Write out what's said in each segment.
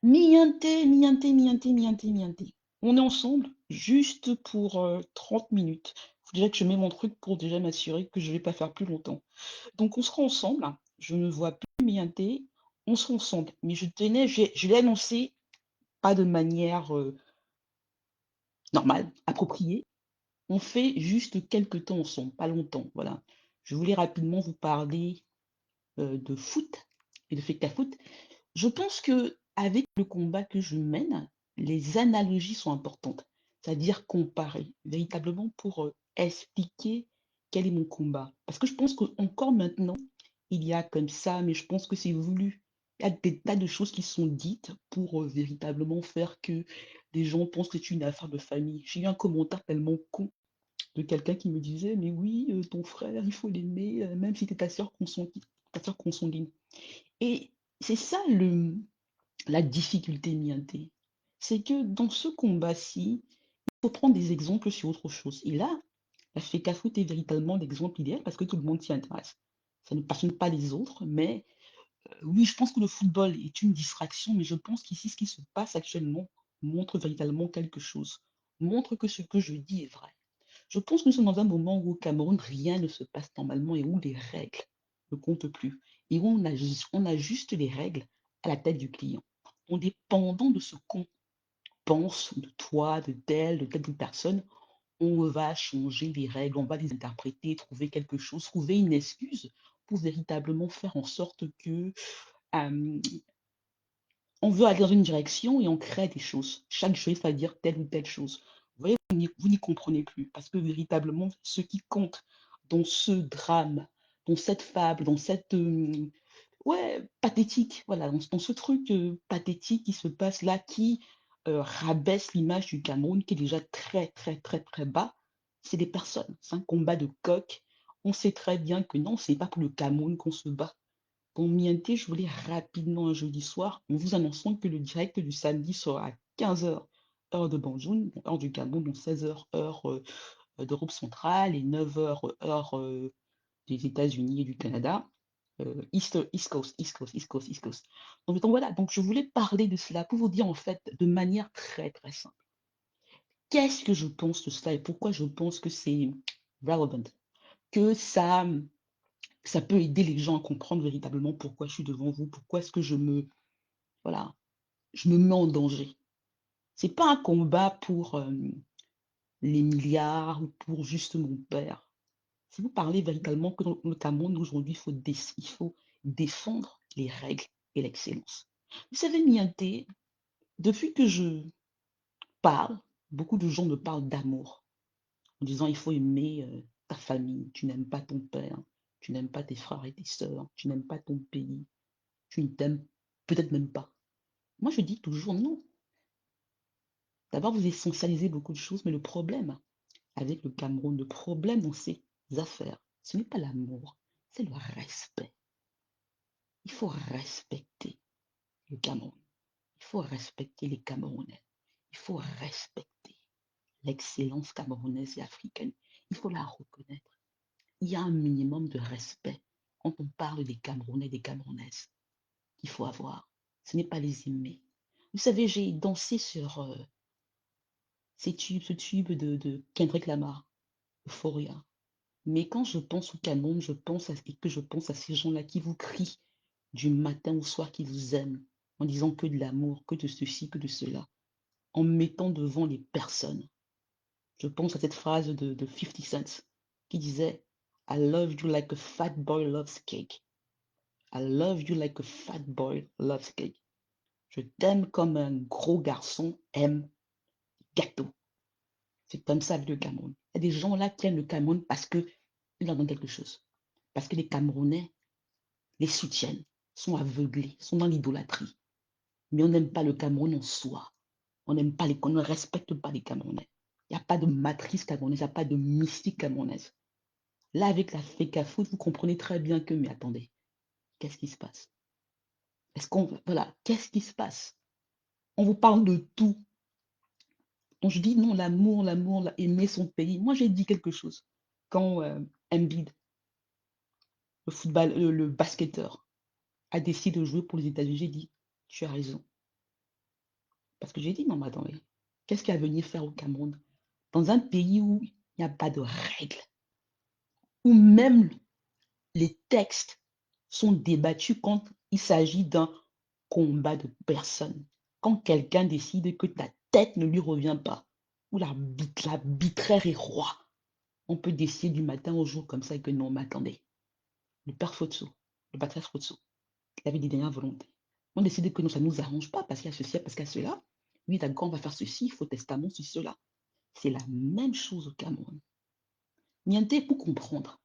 mienté. On est ensemble juste pour 30 minutes. Faut déjà que je mets mon truc pour déjà m'assurer que je vais pas faire plus longtemps. Donc on sera ensemble. Je ne vois plus mienté. On sera ensemble. Mais je l'ai annoncé pas de manière normale, appropriée. On fait juste quelques temps ensemble, pas longtemps. Voilà. Je voulais rapidement vous parler de foot et de foot. Je pense que avec le combat que je mène, les analogies sont importantes. C'est-à-dire comparer véritablement pour expliquer quel est mon combat. Parce que je pense qu'encore maintenant, il y a comme ça, mais je pense que c'est voulu. Il y a des tas de choses qui sont dites pour véritablement faire que les gens pensent que c'est une affaire de famille. J'ai eu un commentaire tellement con de quelqu'un qui me disait, mais oui, ton frère, il faut l'aimer, même si t'es ta sœur consanguine. Et c'est ça la difficulté, Mianté. C'est que dans ce combat-ci, il faut prendre des exemples sur autre chose. Et là, la FECAFOOT est véritablement l'exemple idéal parce que tout le monde s'y intéresse. Ça ne passionne pas les autres, mais oui, je pense que le football est une distraction, mais je pense qu'ici, ce qui se passe actuellement montre véritablement quelque chose, montre que ce que je dis est vrai. Je pense que nous sommes dans un moment où au Cameroun, rien ne se passe normalement et où les règles ne comptent plus. Et où on ajuste les règles à la tête du client. En dépendant de ce qu'on pense de toi, de telle personne, on va changer les règles, on va les interpréter, trouver quelque chose, trouver une excuse pour véritablement faire en sorte que euh, on veut aller dans une direction et on crée des choses. Chaque chose va dire telle ou telle chose. Vous voyez, vous n'y comprenez plus parce que véritablement, ce qui compte dans ce drame, dans cette fable, dans cette ouais, pathétique, voilà, dans ce truc pathétique qui se passe là, qui rabaisse l'image du Cameroun, qui est déjà très, très, très, très bas, c'est des personnes. C'est un combat de coq. On sait très bien que non, c'est pas pour le Cameroun qu'on se bat. Pour Mienté, je voulais rapidement un jeudi soir, en vous annonçant que le direct du samedi sera à 15 heures heure de Banjul, heure du Cameroun, donc 16 heures heure d'Europe centrale et 9 heures heure des États-Unis et du Canada. East Coast, East Coast, East Coast, East Coast. Donc voilà, donc je voulais parler de cela pour vous dire en fait de manière très très simple. Qu'est-ce que je pense de cela et pourquoi je pense que c'est relevant, que ça peut aider les gens à comprendre véritablement pourquoi je suis devant vous, pourquoi est-ce que voilà, je me mets en danger. C'est pas un combat pour les milliards ou pour juste mon père. Si vous parlez véritablement que dans le Cameroun aujourd'hui, il faut défendre les règles et l'excellence. Vous savez, Mianté, depuis que je parle, beaucoup de gens me parlent d'amour, en disant il faut aimer ta famille, tu n'aimes pas ton père, tu n'aimes pas tes frères et tes sœurs, tu n'aimes pas ton pays, tu ne t'aimes peut-être même pas. Moi, je dis toujours non. D'abord, vous essentialisez beaucoup de choses, mais le problème avec le Cameroun, le problème dans ces affaires, ce n'est pas l'amour, c'est le respect. Il faut respecter le Cameroun. Il faut respecter les Camerounais. Il faut respecter l'excellence camerounaise et africaine. Il faut la reconnaître. Il y a un minimum de respect quand on parle des Camerounais et des Camerounaises qu'il faut avoir. Ce n'est pas les aimer. Vous savez, j'ai dansé sur ce tube de Kendrick Lamar, Euphoria. Mais quand je pense au Cameroun, je pense à ces gens-là qui vous crient du matin au soir qu'ils vous aiment, en disant que de l'amour, que de ceci, que de cela, en mettant devant les personnes. Je pense à cette phrase de 50 Cent qui disait I love you like a fat boy loves cake. I love you like a fat boy loves cake. Je t'aime comme un gros garçon aime gâteau. C'est comme ça avec le Cameroun. Il y a des gens là qui aiment le Cameroun parce qu'ils leur donnent quelque chose. Parce que les Camerounais les soutiennent, sont aveuglés, sont dans l'idolâtrie. Mais on n'aime pas le Cameroun en soi. On ne respecte pas les Camerounais. Il n'y a pas de matrice camerounaise, il n'y a pas de mystique camerounaise. Là, avec la FECAFOOT, vous comprenez très bien que, mais attendez, qu'est-ce qui se passe? Voilà, qu'est-ce qui se passe? On vous parle de tout. Donc je dis non, aimer son pays. Moi, j'ai dit quelque chose. Quand Embiid, le basketteur, a décidé de jouer pour les États-Unis, j'ai dit, tu as raison. Parce que j'ai dit, non, mais attendez, qu'est-ce qu'il y a à venir faire au Cameroun? Dans un pays où il n'y a pas de règles, où même les textes sont débattus quand il s'agit d'un combat de personnes. Quand quelqu'un décide que ta tête ne lui revient pas, où l'arbitraire est roi, on peut décider du matin au jour comme ça et que non, mais attendez, le père Fotso, le patriarche Fotso, il avait des dernières volontés. On décide que non, ça ne nous arrange pas parce qu'il y a ceci, parce qu'il y a cela. Oui, d'accord, on va faire ceci, il faut testament, ceci, cela. C'est la même chose au Cameroun. Niente, pour comprendre,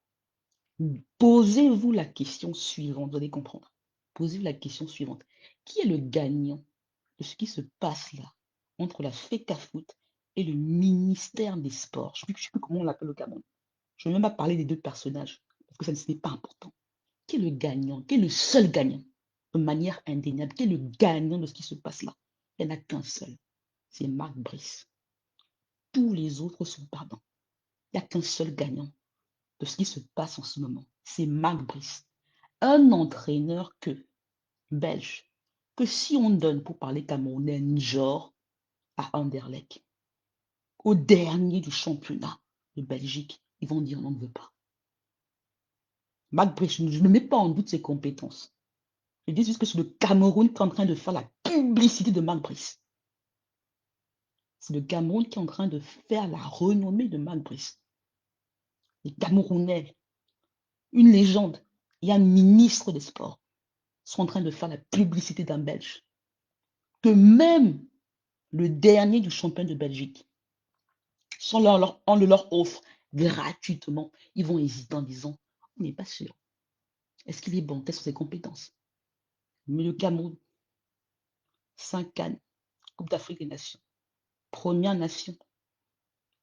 posez-vous la question suivante, vous allez comprendre. Posez-vous la question suivante. Qui est le gagnant de ce qui se passe là entre la FECAFOOT et le ministère des Sports? Je ne sais plus comment on l'appelle au Cameroun. Je ne vais même pas parler des deux personnages parce que ça ce n'est pas important. Qui est le gagnant? Qui est le seul gagnant? De manière indéniable, qui est le gagnant de ce qui se passe là? Il n'y en a qu'un seul. C'est Marc Brice. Tous les autres sont perdants. Il n'y a qu'un seul gagnant de ce qui se passe en ce moment. C'est Marc Brice. Un entraîneur belge, que si on donne, pour parler camerounais, genre à Anderlecht, au dernier du championnat de Belgique, ils vont dire non, on ne veut pas. Marc Brice, je ne mets pas en doute ses compétences. Je dis juste que c'est le Cameroun qui est en train de faire la publicité de Marc Brice. C'est le Cameroun qui est en train de faire la renommée de Marc Brice. Les Camerounais, une légende et un ministre des Sports sont en train de faire la publicité d'un Belge. Que même le dernier du champion de Belgique, on le leur offre gratuitement, ils vont hésiter en disant, on n'est pas sûr. Est-ce qu'il est bon? Quelles sont ses compétences? Mais le Cameroun, 5 cannes, Coupe d'Afrique des Nations, première nation,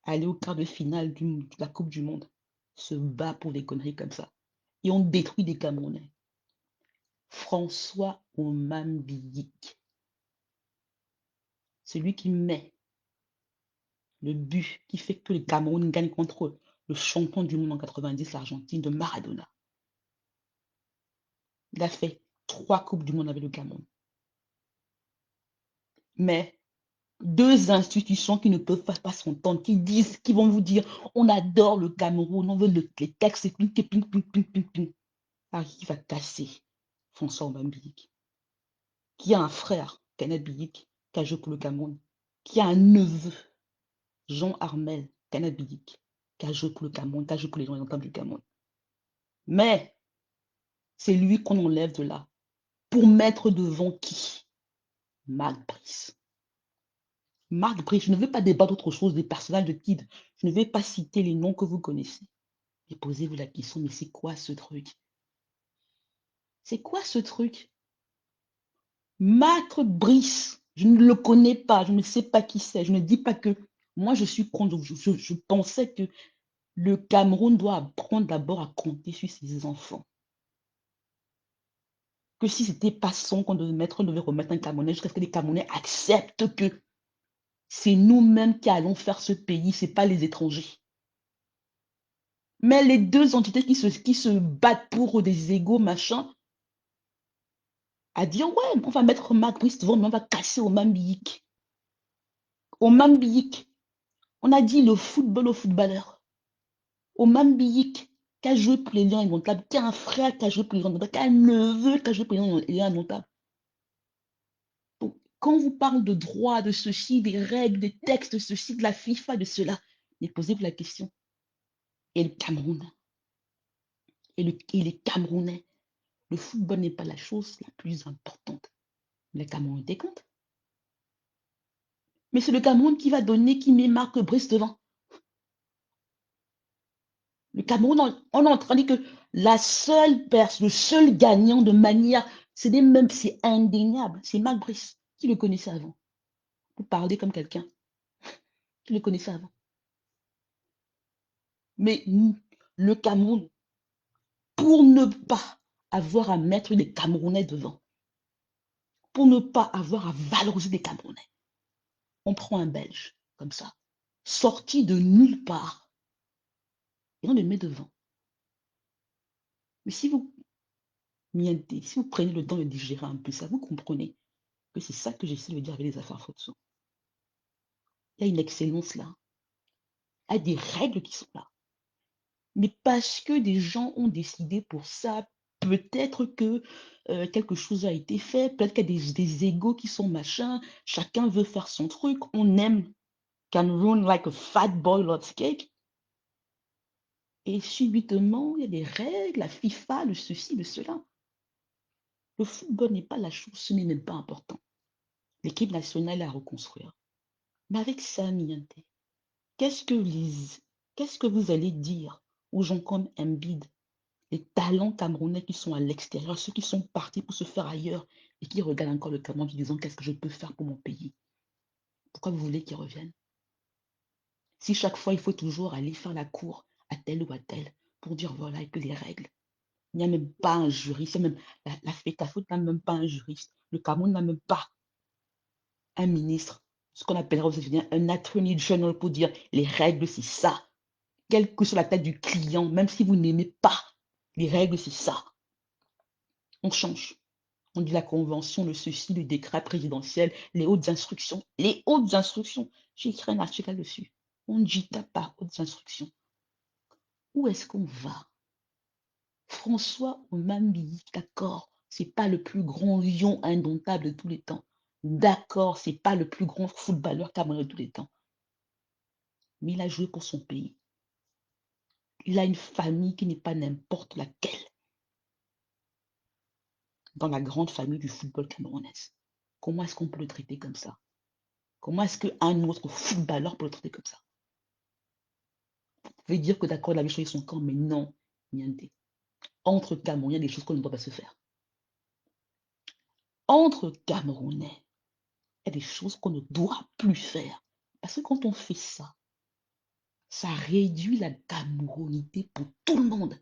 aller au quart de finale de la Coupe du Monde, se bat pour des conneries comme ça. Et on détruit des Camerounais. François Omambiyik, celui qui met le but qui fait que le Cameroun gagne contre le champion du monde en 90, l'Argentine de Maradona. Il a fait 3 Coupes du Monde avec le Cameroun. Mais 2 institutions qui ne peuvent pas s'entendre, qui vont vous dire on adore le Cameroun, on veut les textes, qui va casser François Omambiyik, qui a un frère, Kenneth Biyik, qui a joué pour le Cameroun, qui a un neveu, Jean Armel Kenneth Biyik, qui a joué pour le Cameroun, qui a joué pour les gens du Cameroun. Mais c'est lui qu'on enlève de là pour mettre devant qui? Marc Brice. Marc Brice, je ne vais pas débattre autre chose des personnages de Kid. Je ne vais pas citer les noms que vous connaissez. Mais posez-vous la question, mais c'est quoi ce truc? C'est quoi ce truc? Marc Brice, je ne le connais pas, je ne sais pas qui c'est. Je ne dis pas que moi je suis contre. Je pensais que le Cameroun doit apprendre d'abord à compter sur ses enfants. Que si c'était pas son qu'on devait mettre, on devait remettre un Camerounais jusqu'à ce que les Camerounais acceptent que c'est nous-mêmes qui allons faire ce pays, c'est pas les étrangers. Mais les deux entités qui se battent pour des égaux, machin, à dire ouais, on va mettre Marc Brice devant, mais on va casser au Mambiyik. Au Mambiyik. On a dit le football aux footballeurs. Au Mambiyik, qui a joué pour les Lions Indomptables, qui a un frère qui a joué pour les Lions Indomptables, qui a un neveu qui a joué pour les Lions Indomptables. Donc, quand vous parlez de droit, de ceci, des règles, des textes, de ceci, de la FIFA, de cela, mais posez-vous la question. Et le Cameroun, et les Camerounais, le football n'est pas la chose la plus importante. Le Cameroun décompte. Mais c'est le Cameroun qui va donner, qui met Marc Brice devant. Le Cameroun, on est en train de dire que la seule personne, le seul gagnant de manière, c'est indéniable, c'est Marc Brice. Qui le connaissait avant? Vous parlez comme quelqu'un qui le connaissait avant. Mais le Cameroun, pour ne pas avoir à mettre des Camerounais devant, pour ne pas avoir à valoriser des Camerounais, on prend un Belge, comme ça, sorti de nulle part, et on le met devant. Mais si vous si vous prenez le temps de digérer un peu ça, vous comprenez que c'est ça que j'essaie de dire avec les affaires Fotso. Il y a une excellence là. Il y a des règles qui sont là. Mais parce que des gens ont décidé pour ça, peut-être que quelque chose a été fait, peut-être qu'il y a des égos qui sont machins, chacun veut faire son truc, on aime Cameroun like a fat boy loves cake, et subitement, il y a des règles, la FIFA, le ceci, le cela. Le football n'est pas la chose, ce n'est même pas important. L'équipe nationale est à reconstruire. Mais avec ça, Niente, qu'est-ce que les, qu'est-ce que vous allez dire aux gens comme Embiid, les talents camerounais qui sont à l'extérieur, ceux qui sont partis pour se faire ailleurs et qui regardent encore le Cameroun en disant qu'est-ce que je peux faire pour mon pays? Pourquoi vous voulez qu'ils reviennent? Si chaque fois il faut toujours aller faire la cour à tel ou à tel pour dire voilà et que les règles, il n'y a même pas un juriste, même la FECAFOOT n'a même pas un juriste, le Cameroun n'a même pas un ministre, ce qu'on appellera aux États-Unis un attorney general pour dire les règles c'est ça, quelle que soit la tête du client, même si vous n'aimez pas les règles c'est ça, on change. On dit la convention, le ceci, le décret présidentiel, les hautes instructions. Les hautes instructions. J'ai écrit un article là-dessus. On ne dit pas hautes instructions. Où est-ce qu'on va? François Omambi, d'accord, c'est pas le plus grand lion indomptable de tous les temps. D'accord, c'est pas le plus grand footballeur camerounais de tous les temps. Mais il a joué pour son pays. Il a une famille qui n'est pas n'importe laquelle dans la grande famille du football camerounais. Comment est-ce qu'on peut le traiter comme ça? Comment est-ce qu'un autre footballeur peut le traiter comme ça? Vous pouvez dire que d'accord, il avait choisi son camp, mais non, niente. Entre Camerounais, il y a des choses qu'on ne doit pas se faire. Entre Camerounais, il y a des choses qu'on ne doit plus faire. Parce que quand on fait ça, ça réduit la camerounité pour tout le monde.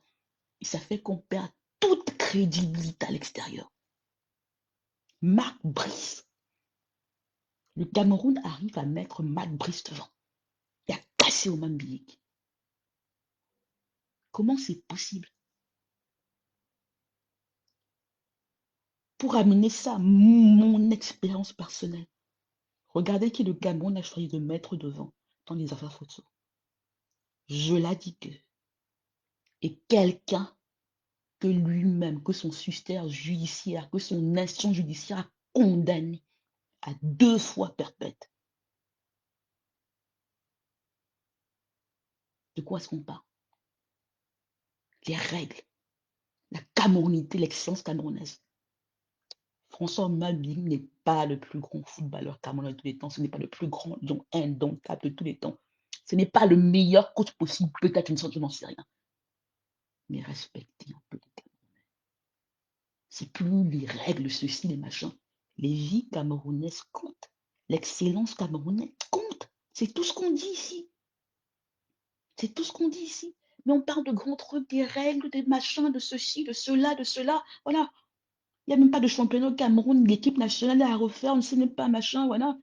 Et ça fait qu'on perd toute crédibilité à l'extérieur. Marc Brice. Le Cameroun arrive à mettre Marc Brice devant. Et à casser au Mambiek. Comment c'est possible? Pour amener ça, mon expérience personnelle. Regardez qui le Cameroun a choisi de mettre devant dans les affaires photos. Je l'ai dit que. Et quelqu'un que lui-même, que son système judiciaire, que son instance judiciaire a condamné à 2 fois perpète. De quoi est-ce qu'on parle? Les règles, la camerounité, l'excellence camerounaise. François Mabille n'est pas le plus grand footballeur camerounais de tous les temps. Ce n'est pas le plus grand lion indomptable de tous les temps. Ce n'est pas le meilleur coach possible. Peut-être une sorte, je n'en sais rien. Mais respectez un peu les Camerounais. C'est plus les règles, ceci, les machins. Les vies camerounaises comptent. L'excellence camerounaise compte. C'est tout ce qu'on dit ici. C'est tout ce qu'on dit ici. Mais on parle de grands trucs, des règles, des machins, de ceci, de cela, de cela. Voilà. Il n'y a même pas de championnat au Cameroun, l'équipe nationale est à refaire, on ne sait même pas, machin, voilà.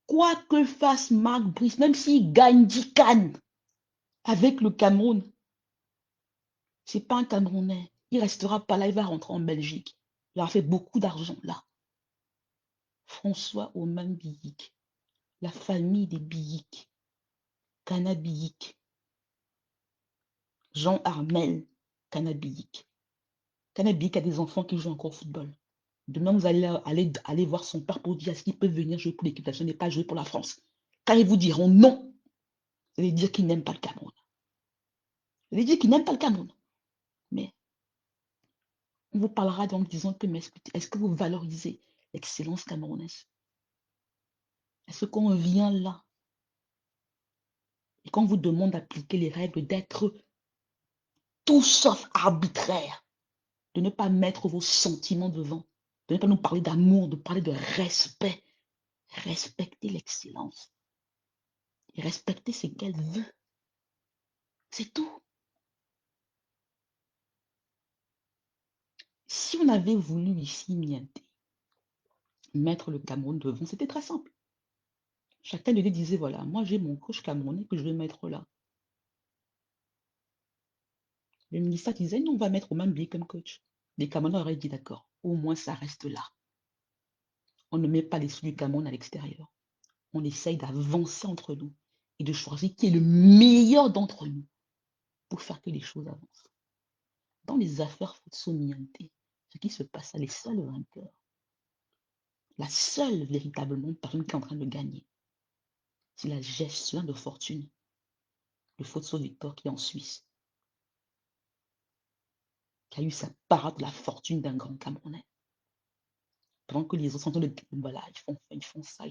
Quoi que fasse Marc Brice, même s'il gagne 10 cannes avec le Cameroun, c'est pas un Camerounais. Il restera pas là, il va rentrer en Belgique. Il aura fait beaucoup d'argent là. François Oman Biyik, la famille des Biyik, Kana Biyik, Jean Armel Kana Biyik. Kana Biyik a des enfants qui jouent encore au football. Demain, vous allez aller voir son père pour dire est-ce qu'il peut venir jouer pour l'équipe nationale et pas jouer pour la France. Quand ils vous diront non, vous allez dire qu'ils n'aiment pas le Cameroun. Vous allez dire qu'ils n'aiment pas le Cameroun. Mais on vous parlera donc disant que mais est-ce que vous valorisez l'excellence camerounaise? Est-ce qu'on vient là et qu'on vous demande d'appliquer les règles, d'être tout sauf arbitraire, de ne pas mettre vos sentiments devant, de ne pas nous parler d'amour, de parler de respect? Respecter l'excellence et respecter ce qu'elle veut. C'est tout. Si on avait voulu ici, Niente, mettre le Cameroun devant, c'était très simple. Chacun de nous disait, voilà, moi j'ai mon coach camerounais que je vais mettre là. Le ministère disait, non, on va mettre au même billet comme coach. Les Camerounais auraient dit, d'accord, au moins ça reste là. On ne met pas les sous du Cameroun à l'extérieur. on essaye d'avancer entre nous et de choisir qui est le meilleur d'entre nous pour faire que les choses avancent. Dans les affaires Futso-Niante, ce qui se passe, les seuls vainqueurs, la seule véritablement personne qui est en train de gagner, c'est la gestion de fortune, le Futso Victor qui est en Suisse, qui a eu sa part de la fortune d'un grand Camerounais. Pendant que les autres sont en train de, voilà, ils font ça,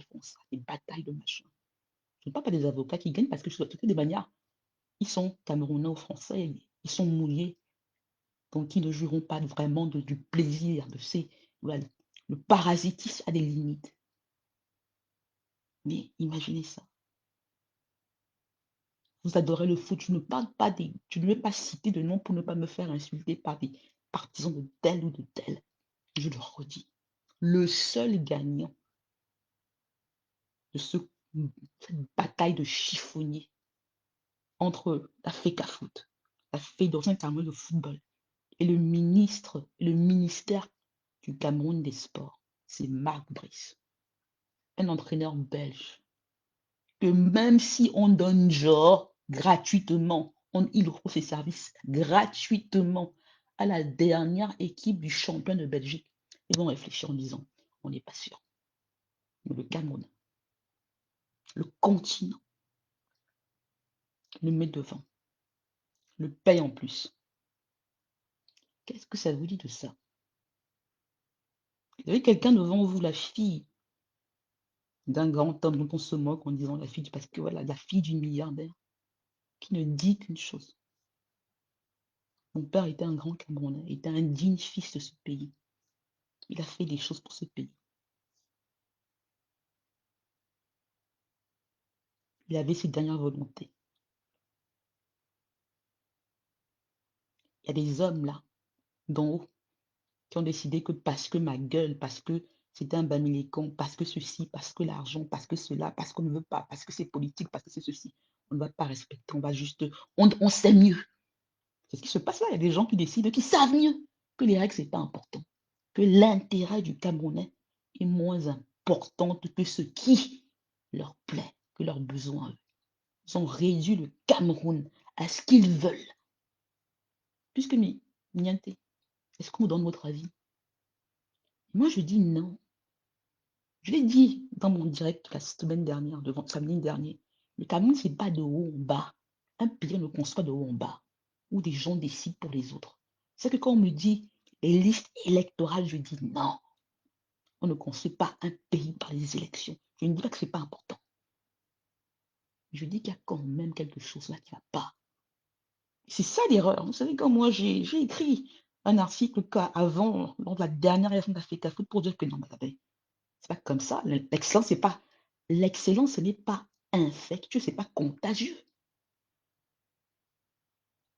des batailles de machin. Je ne parle pas des avocats qui gagnent parce que de toutes les manières, ils sont Camerounais ou Français, ils sont mouillés, donc ils ne joueront pas vraiment du plaisir, de ces, voilà, le parasitisme a des limites. Mais imaginez ça. Vous adorez le foot, je ne parle pas des, je ne vais pas citer de nom pour ne pas me faire insulter par des partisans de tel ou de tel. Je le redis. Le seul gagnant de cette bataille de chiffonniers entre la FECAFOOT, la Fédération internationale de football, et le ministère du Cameroun des sports, c'est Marc Brice, un entraîneur belge, que même si on donne genre gratuitement, il offre ses services gratuitement à la dernière équipe du champion de Belgique, ils vont réfléchir en disant, on n'est pas sûr. Mais le Cameroun, le continent, le met devant, le paye en plus. Qu'est-ce que ça vous dit de ça? Vous avez quelqu'un devant vous, la fille d'un grand homme dont on se moque en disant la fille, parce que voilà, la fille du milliardaire, qui ne dit qu'une chose. Mon père était un grand Camerounais, était un digne fils de ce pays. Il a fait des choses pour ce pays. Il avait ses dernières volontés. Il y a des hommes là, d'en haut, qui ont décidé que parce que ma gueule, parce que c'était un bamilécon, parce que ceci, parce que l'argent, parce que cela, parce qu'on ne veut pas, parce que c'est politique, parce que c'est ceci, on ne va pas respecter, on va juste, on sait mieux. C'est ce qui se passe là. Il y a des gens qui décident, qui savent mieux que les règles, c'est pas important, que l'intérêt du Camerounais est moins important que ce qui leur plaît, que leurs besoins. Ils ont réduit le Cameroun à ce qu'ils veulent. Puisque, niente, est-ce qu'on vous donne votre avis? Moi, je dis non. Je l'ai dit dans mon direct la semaine dernière, devant samedi dernier. Le Cameroun, c'est pas de haut en bas. Un pays ne construit de haut en bas, où des gens décident pour les autres. C'est que quand on me dit les listes électorales, je dis non. On ne construit pas un pays par les élections. Je ne dis pas que ce n'est pas important. Je dis qu'il y a quand même quelque chose là qui ne va pas. C'est ça l'erreur. Vous savez, quand moi j'ai écrit un article avant, lors de la dernière élection d'Africa Foot, pour dire que non, mais c'est pas comme ça. L'excellence, c'est pas. L'excellence, ce n'est pas infectieux, c'est pas contagieux.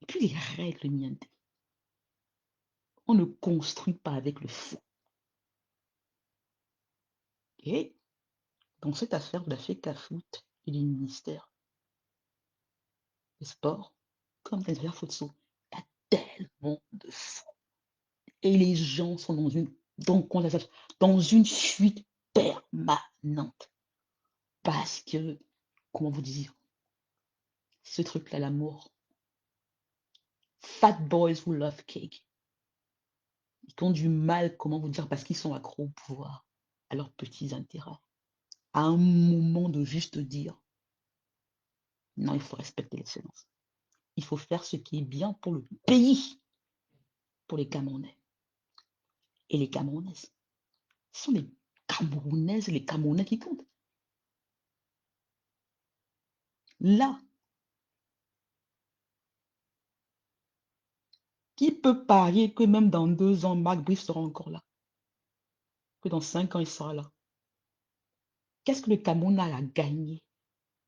Et puis les règles, niente. On ne construit pas avec le fou. Et dans cette affaire de l'Africa Foot et du ministère des Sports, comme dans l'affaire Futso, il y a tellement de fous. Et les gens sont dans une fuite permanente. Parce que, comment vous dire, ce truc-là, l'amour. Fat boys who love cake. Ils ont du mal, comment vous dire, parce qu'ils sont accros au pouvoir, à leurs petits intérêts. À un moment de juste dire, non, il faut respecter l'excellence. Il faut faire ce qui est bien pour le pays, pour les Camerounais. Et les Camerounaises. Ce sont les Camerounaises et les Camerounais qui comptent. Là, qui peut parier que même dans 2 ans, Marc Brice sera encore là? Que dans 5 ans, il sera là? Qu'est-ce que le Cameroun a à gagner?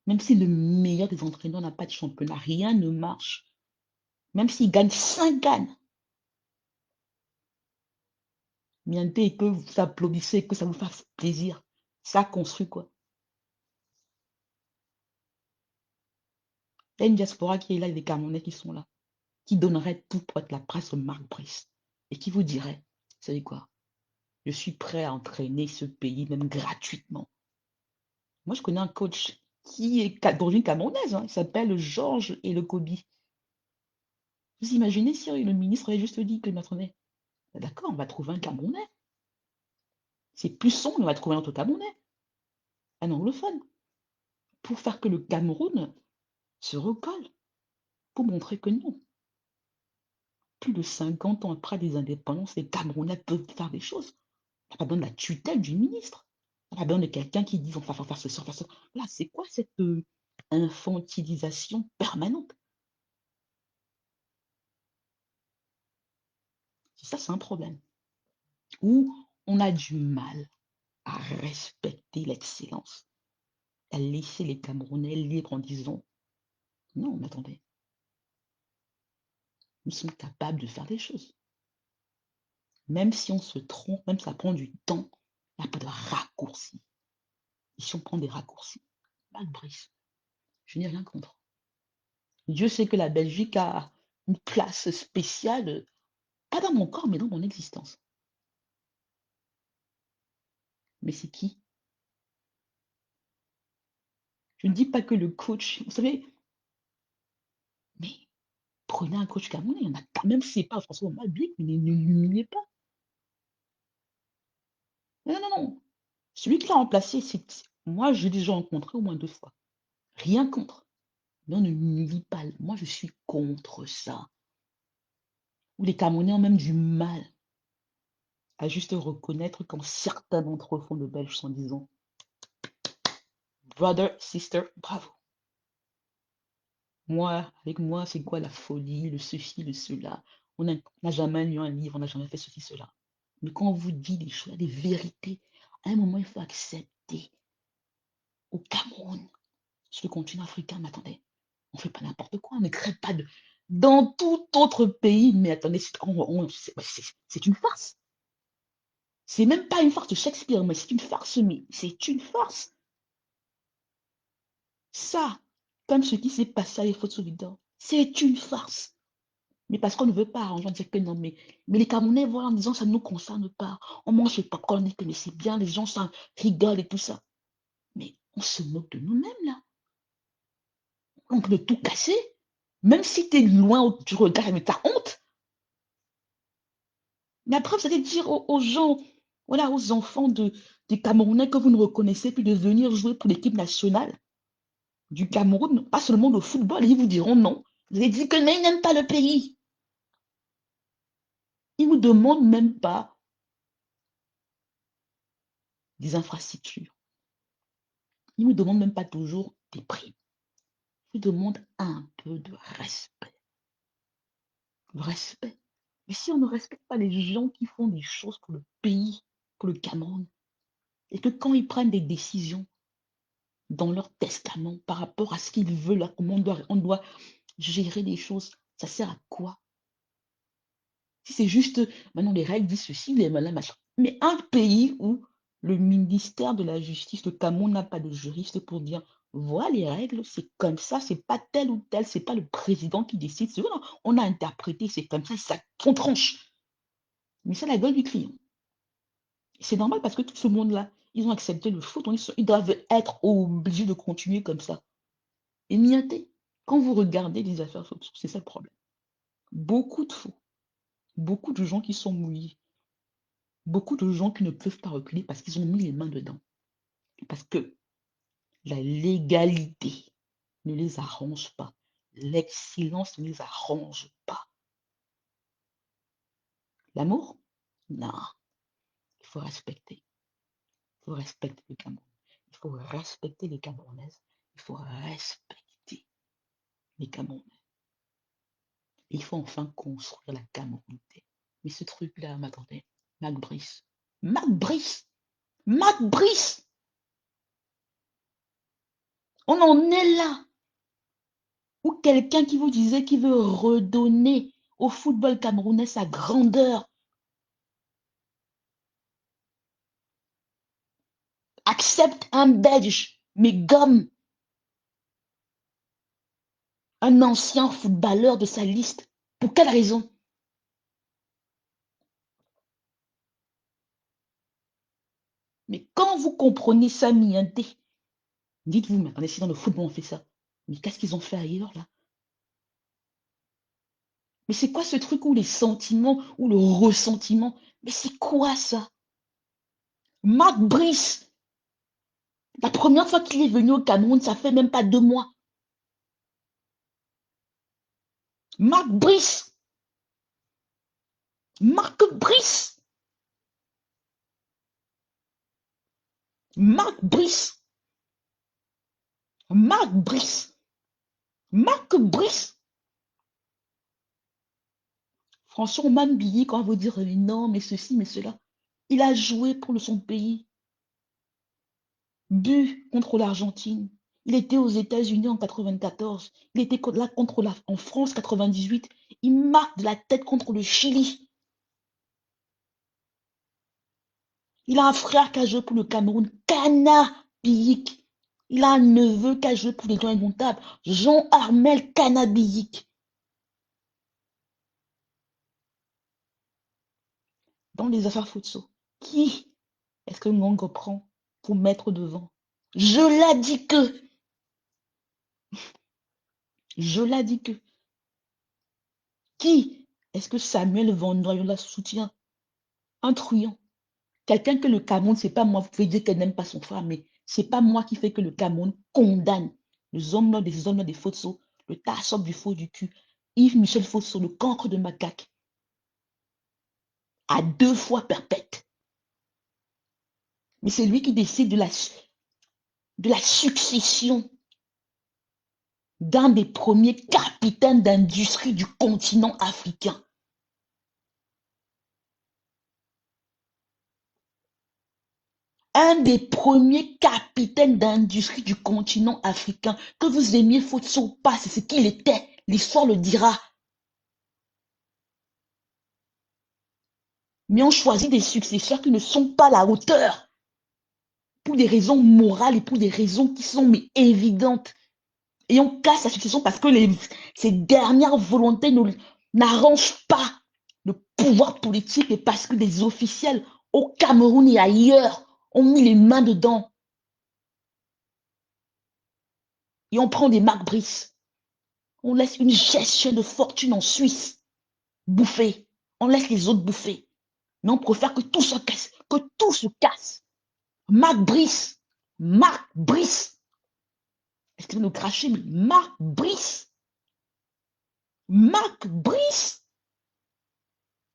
Même si le meilleur des entraîneurs n'a pas de championnat, rien ne marche. Même s'il gagne 5 gagne. Miente et que vous applaudissez, que ça vous fasse plaisir. Ça construit quoi? Il y a une diaspora qui est là, et des Camerounais qui sont là, qui donneraient tout pour être la presse de Marc Brice et qui vous dirait, vous savez quoi? Je suis prêt à entraîner ce pays, même gratuitement. Moi, je connais un coach qui est d'origine camerounaise, hein, il s'appelle Georges Elokobi. Vous imaginez si le ministre avait juste dit que, mais attendez, d'accord, on va trouver un Camerounais. C'est plus sombre, on va trouver un autre Camerounais, un anglophone, pour faire que le Cameroun se recolle, pour montrer que non. Plus de 50 ans après des indépendances, les Camerounais peuvent faire des choses. On n'a pas besoin de la tutelle du ministre. On n'a pas besoin de quelqu'un qui dit on va faire ceci, on va faire ça. Là, c'est quoi cette infantilisation permanente? Ça, c'est un problème. Où on a du mal à respecter l'excellence, à laisser les Camerounais libres en disant non, mais attendez, nous sommes capables de faire des choses. Même si on se trompe, même si ça prend du temps, il n'y a pas de raccourci. Et si on prend des raccourcis, mal brise. Je n'ai rien contre. Dieu sait que la Belgique a une place spéciale, pas dans mon corps, mais dans mon existence. Mais c'est qui? Je ne dis pas que le coach, vous savez, mais prenez un coach camerounais, il y en a quand même, c'est pas François Mabuik, mais ne l'humiliez pas. Non, non, non. Celui qui l'a remplacé, c'est. Moi, j'ai déjà rencontré au moins 2 fois. Rien contre. Mais on ne l'humilie pas. Moi, je suis contre ça. Où les Camerounais ont même du mal à juste reconnaître quand certains d'entre eux font de belles choses en disant brother, sister, bravo. Moi, avec moi, c'est quoi la folie, le ceci, le cela. On n'a jamais lu un livre, on n'a jamais fait ceci, cela. Mais quand on vous dit des choses, des vérités, à un moment, il faut accepter. Au Cameroun, sur le continent africain, mais attendez, on ne fait pas n'importe quoi, on ne crée pas de. Dans tout autre pays, mais attendez, c'est une farce. C'est même pas une farce de Shakespeare, mais c'est une farce, mais c'est une farce. Ça, comme ce qui s'est passé à l'effort solidaire, c'est une farce. Mais parce qu'on ne veut pas arranger, on dit que non, mais les Camerounais, voilà, en disant ça ne nous concerne pas. On mange le popcorn, on dit que mais c'est bien, les gens ça rigolent et tout ça. Mais on se moque de nous-mêmes, là. On peut tout casser. Même si tu es loin, tu regardes, mais tu as honte. Mais après, vous allez dire aux gens, voilà, aux enfants des Camerounais que vous ne reconnaissez plus de venir jouer pour l'équipe nationale du Cameroun, pas seulement de football, et ils vous diront non. Vous avez dit que mais ils n'aiment pas le pays. Ils ne vous demandent même pas des infrastructures. Ils ne vous demandent même pas toujours des prix. Ils vous demandent un peu de respect. Respect. Mais si on ne respecte pas les gens qui font des choses pour le pays, pour le Cameroun, et que quand ils prennent des décisions dans leur testament par rapport à ce qu'ils veulent, comment on doit gérer les choses, ça sert à quoi? Si c'est juste, maintenant les règles disent ceci, les malins, machin. Mais un pays où le ministère de la Justice, le Cameroun n'a pas de juriste pour dire, voilà les règles, c'est comme ça, c'est pas tel ou tel, c'est pas le président qui décide, non, on a interprété, c'est comme ça on tranche. Mais c'est la gueule du client. C'est normal parce que tout ce monde-là, ils ont accepté le foot, ils doivent être obligés de continuer comme ça. Et miaté, quand vous regardez les affaires sociales, c'est ça le problème. Beaucoup de fous, beaucoup de gens qui sont mouillés, beaucoup de gens qui ne peuvent pas reculer parce qu'ils ont mis les mains dedans. Parce que la légalité ne les arrange pas. L'excellence ne les arrange pas. L'amour? Non. Il faut respecter. Il faut respecter le Cameroun. Il faut respecter les Camerounaises. Il faut respecter les Camerounais. Il faut enfin construire la Camerounité. Mais ce truc-là, m'attendez, Mac Brice. Mac Brice! Mac Brice! On en est là! Ou quelqu'un qui vous disait qu'il veut redonner au football camerounais sa grandeur. Accepte un Belge, mais gomme un ancien footballeur de sa liste. Pour quelle raison? Mais quand vous comprenez ça, Mianté, Dites-vous, mais attendez, si dans le football on fait ça, mais qu'est-ce qu'ils ont fait ailleurs là? Mais c'est quoi ce truc où les sentiments, ou le ressentiment? Mais c'est quoi ça? Marc Brice, la première fois qu'il est venu au Cameroun, ça fait même pas 2 mois. Marc Brice, Marc Brice, Marc Brice, Marc Brice, Marc Brice. François Mambili, quand vous dire non, mais ceci, mais cela. Il a joué pour son pays. But contre l'Argentine. Il était aux États-Unis en 94. Il était là en France 98. Il marque de la tête contre le Chili. Il a un frère qui a joué pour le Cameroun, Kana Biyik. Il a un neveu qui a joué pour les Lions indomptables, Jean-Armel Kana Biyik. Dans les affaires Futso, qui est-ce que Ngongo prend pour mettre devant? Je l'ai dit que, je l'ai dit que, qui est-ce que Samuel Vandoyola soutient? Un truand. Quelqu'un que le Cameroun, c'est pas moi, vous pouvez dire qu'elle n'aime pas son frère, mais c'est pas moi qui fait que le Cameroun condamne les hommes des Futso, le tassop du faux du cul, Yves-Michel Futso, le cancre de macaque, à 2 fois perpète. Mais c'est lui qui décide de la succession d'un des premiers capitaines d'industrie du continent africain. Un des premiers capitaines d'industrie du continent africain. Que vous aimiez Futso ou pas, c'est ce qu'il était. L'histoire le dira. Mais on choisit des successeurs qui ne sont pas à la hauteur. Pour des raisons morales et pour des raisons qui sont mais évidentes. Et on casse la succession parce que ces dernières volontés n'arrangent pas le pouvoir politique et parce que des officiels au Cameroun et ailleurs ont mis les mains dedans. Et on prend des Marc Brice. On laisse une gestion de fortune en Suisse bouffer. On laisse les autres bouffer. Mais on préfère que tout se casse. Que tout se casse. Marc Brice. Marc Brice. Est-ce que vous nous crachez, mais Marc Brice. Marc Brice.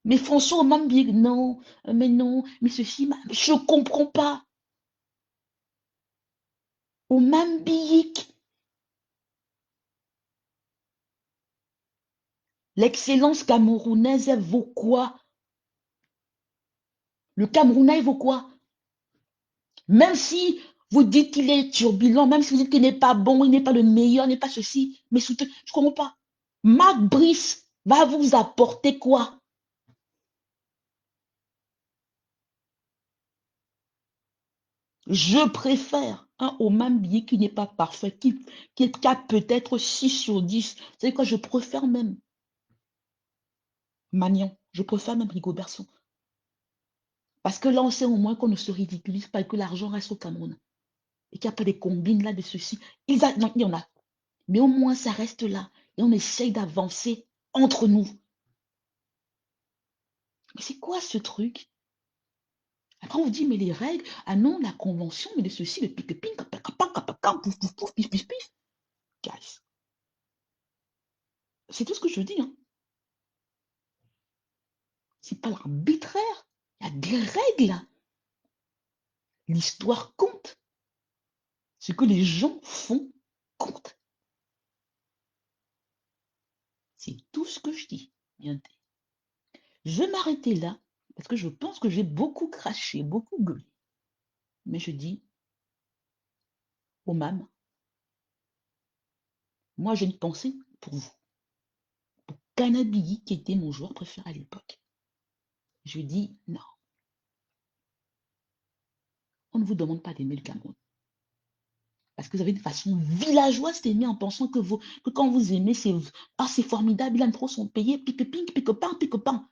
Mais François Mambir, non, mais non, mais ceci, je ne comprends pas. Au Mambik, l'excellence camerounaise, elle vaut quoi? Le Camerounais vaut quoi? Même si vous dites qu'il est turbulent, même si vous dites qu'il n'est pas bon, il n'est pas le meilleur, il n'est pas ceci, mais je ne comprends pas. Marc Brice va vous apporter quoi? Je préfère un Oman billet qui n'est pas parfait, qui a peut-être 6 sur 10. C'est quoi, je préfère même Magnan, je préfère même Rigobertson. Parce que là, on sait au moins qu'on ne se ridiculise pas et que l'argent reste au Cameroun. Et qu'il n'y a pas des combines là de ceci. Non, il y en a. Mais au moins, ça reste là. Et on essaye d'avancer entre nous. Mais c'est quoi ce truc? Après, on vous dit, mais les règles, ah non, la convention, mais de ceci, le pique-ping, pouf, pouf, pouf, pif, pif, pif. Guys, c'est tout ce que je dis, hein. C'est pas l'arbitraire. Il y a des règles là. L'histoire compte. Ce que les gens font compte. C'est tout ce que je dis. Bien. Je vais m'arrêter là parce que je pense que j'ai beaucoup craché, beaucoup gueulé. Mais je dis aux mâmes, moi j'ai une pensée pour vous. Pour Kanabilly qui était mon joueur préféré à l'époque. Je dis non. On ne vous demande pas d'aimer le Cameroun. Parce que vous avez une façon villageoise d'aimer en pensant que quand vous aimez, c'est formidable, il aime trop son pays, pique-ping, pique-pain, pique-pain.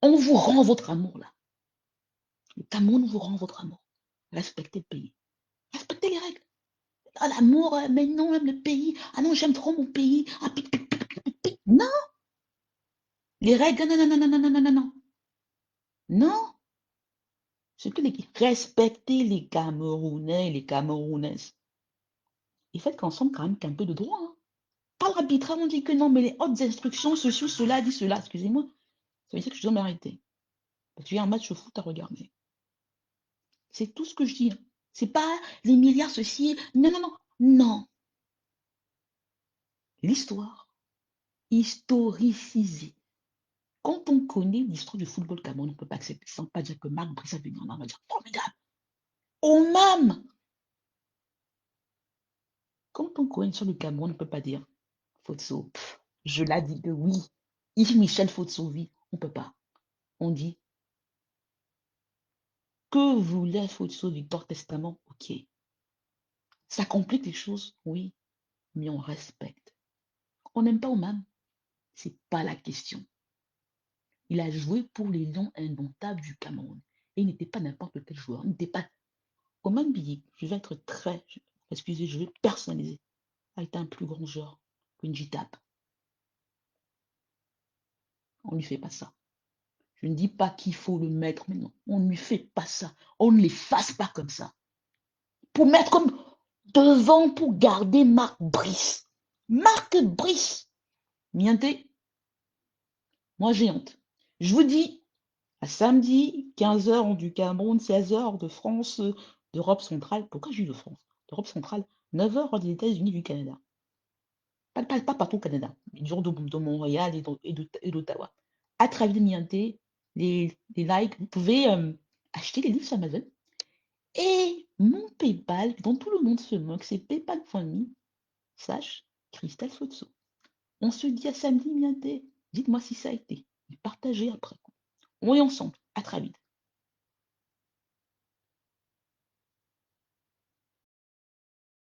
On vous rend votre amour là. Le Cameroun vous rend votre amour. Respectez le pays. Respectez les règles. Ah, l'amour, mais non, même le pays. Ah non, j'aime trop mon pays. Ah, non, les règles, non, non, non, non, non, non, non, non, non. Non, c'est que respecter les Camerounais et les Camerounaises. Et faites ensemble quand même qu'un peu de droit. Hein. Pas l'arbitrage, on dit que non, mais les hautes instructions, ceci ou cela dit cela. Excusez-moi. Ça veut dire que je dois m'arrêter. Parce qu'il y a un match de foot à regarder. C'est tout ce que je dis. Hein. C'est pas les milliards, ceci. Non, non, non. Non. L'histoire. Historiciser. Quand on connaît l'histoire du football Cameroun, on ne peut pas accepter sans pas dire que Marc Brice a venu en va dire formidable. Au même. Quand on connaît l'histoire du Cameroun, on ne peut pas dire Fotso. Je l'ai dit que oui. Yves Michel Fotso, oui. On ne peut pas. On dit que voulait Fotso Victor Testament? Ok. Ça complique les choses, oui, mais on respecte. On n'aime pas Oman, c'est pas la question. Il a joué pour les Lions indomptables du Cameroun. Et il n'était pas n'importe quel joueur. Il n'était pas. Oman Billy, je vais être très. Excusez, je vais personnaliser. A été un plus grand joueur que Njitap. On ne lui fait pas ça. Je ne dis pas qu'il faut le mettre, mais non, on ne lui fait pas ça. On ne les fasse pas comme ça. Pour mettre comme devant, pour garder Marc Brice. Marc Brice. Mienté, moi j'ai honte. Je vous dis, à samedi, 15h du Cameroun, 16h de France, d'Europe centrale. Pourquoi j'ai eu de France? D'Europe centrale, 9h des États-Unis du Canada. Pas partout au Canada, mais genre de Montréal et d'Ottawa. À travers Mienté, les likes, vous pouvez acheter les livres sur Amazon. Et mon PayPal, dont tout le monde se moque, c'est PayPal.me, slash Christelle Fotso. On se dit à samedi, Mienté. Dites-moi si ça a été. Et partagez après. On est ensemble. À très vite.